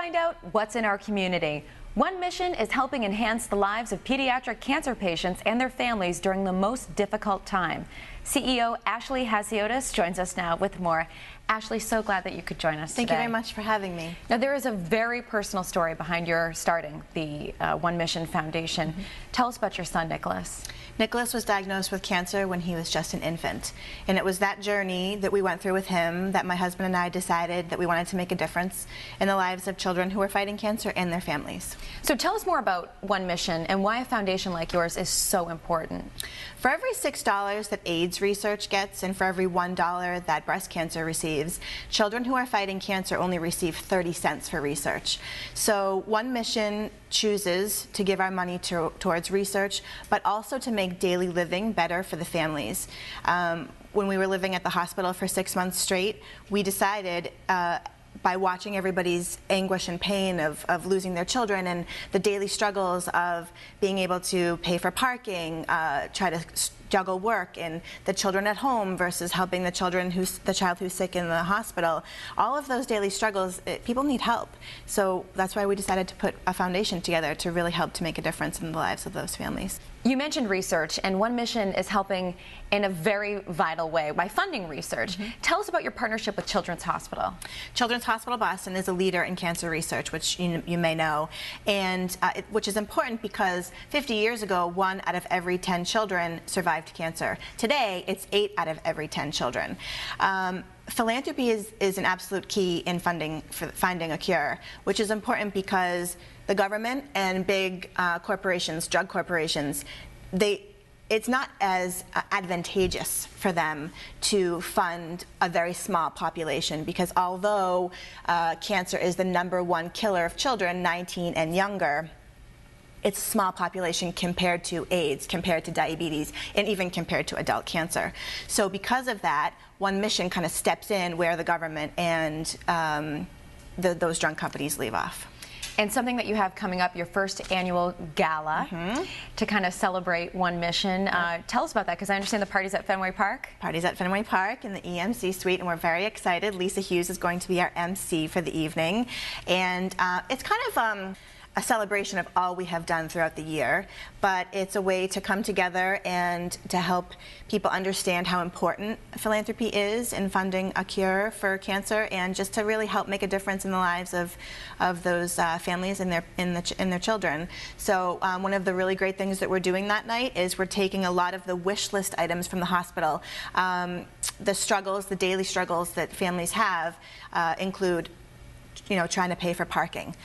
find out what's in our community. One mission is helping enhance the lives of pediatric cancer patients and their families during the most difficult time. CEO Ashley Haseotes joins us now with more. Ashley, so glad that you could join us today. Thank you very much for having me. Now, there is a very personal story behind your starting the One Mission Foundation. Tell us about your son, Nicholas. Nicholas was diagnosed with cancer when he was just an infant, and it was that journey that we went through with him that my husband and I decided that we wanted to make a difference in the lives of children who are fighting cancer and their families. So tell us more about One Mission and why a foundation like yours is so important. For every $6 that AIDS research gets and for every $1 that breast cancer receives, children who are fighting cancer only receive 30 cents for research. So One Mission chooses to give our money towards research, but also to make daily living better for the families. When we were living at the hospital for 6 months straight, we decided by watching everybody's anguish and pain of losing their children and the daily struggles of being able to pay for parking, try to juggle work and the children at home versus helping the child who's sick in the hospital. All of those daily struggles, people need help. So that's why we decided to put a foundation together to really help to make a difference in the lives of those families. You mentioned research, and One Mission is helping in a very vital way by funding research. Tell us about your partnership with Children's Hospital. Children's Hospital Boston is a leader in cancer research, which you may know, and which is important because 50 years ago, 1 out of every 10 children survived cancer. Today, it's 8 out of every 10 children. Philanthropy is an absolute key in finding a cure, which is important because the government and big corporations, drug corporations, it's not as advantageous for them to fund a very small population because although cancer is the #1 killer of children 19 and younger, it's a small population compared to AIDS, compared to diabetes, and even compared to adult cancer. So because of that, One Mission kind of steps in where the government and those drug companies leave off. And something that you have coming up, your first annual gala to kind of celebrate One Mission. Tell us about that, because I understand the party's at Fenway Park. Party's at Fenway Park in the EMC suite, and we're very excited. Lisa Hughes is going to be our MC for the evening. And it's kind of a celebration of all we have done throughout the year, but it's a way to come together and to help people understand how important philanthropy is in funding a cure for cancer, and just to really help make a difference in the lives of those families and their children. So one of the really great things that we're doing that night is we're taking a lot of the wish list items from the hospital. The struggles, the daily struggles that families have include, trying to pay for parking,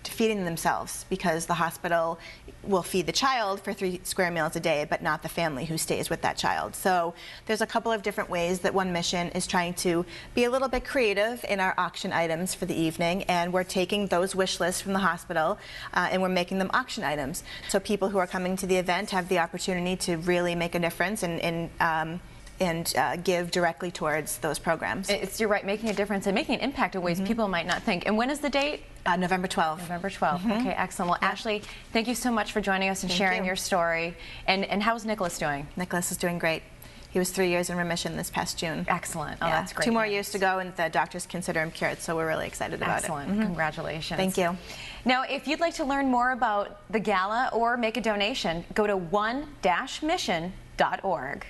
feeding themselves, because the hospital will feed the child for 3 square meals a day, but not the family who stays with that child. So there's a couple of different ways that One Mission is trying to be a little bit creative in our auction items for the evening, and we're taking those wish lists from the hospital and we're making them auction items. So people who are coming to the event have the opportunity to really make a difference and give directly towards those programs. You're right, making a difference and making an impact in ways people might not think. And when is the date? November 12th. November 12th. Okay, excellent. Well, Ashley, thank you so much for joining us and sharing your story. And how's Nicholas doing? Nicholas is doing great. He was 3 years in remission this past June. Excellent. Oh, that's great. 2 more years to go, and the doctors consider him cured, so we're really excited about it. Excellent. Congratulations. Thank you. Now, if you'd like to learn more about the gala or make a donation, go to one-mission.org.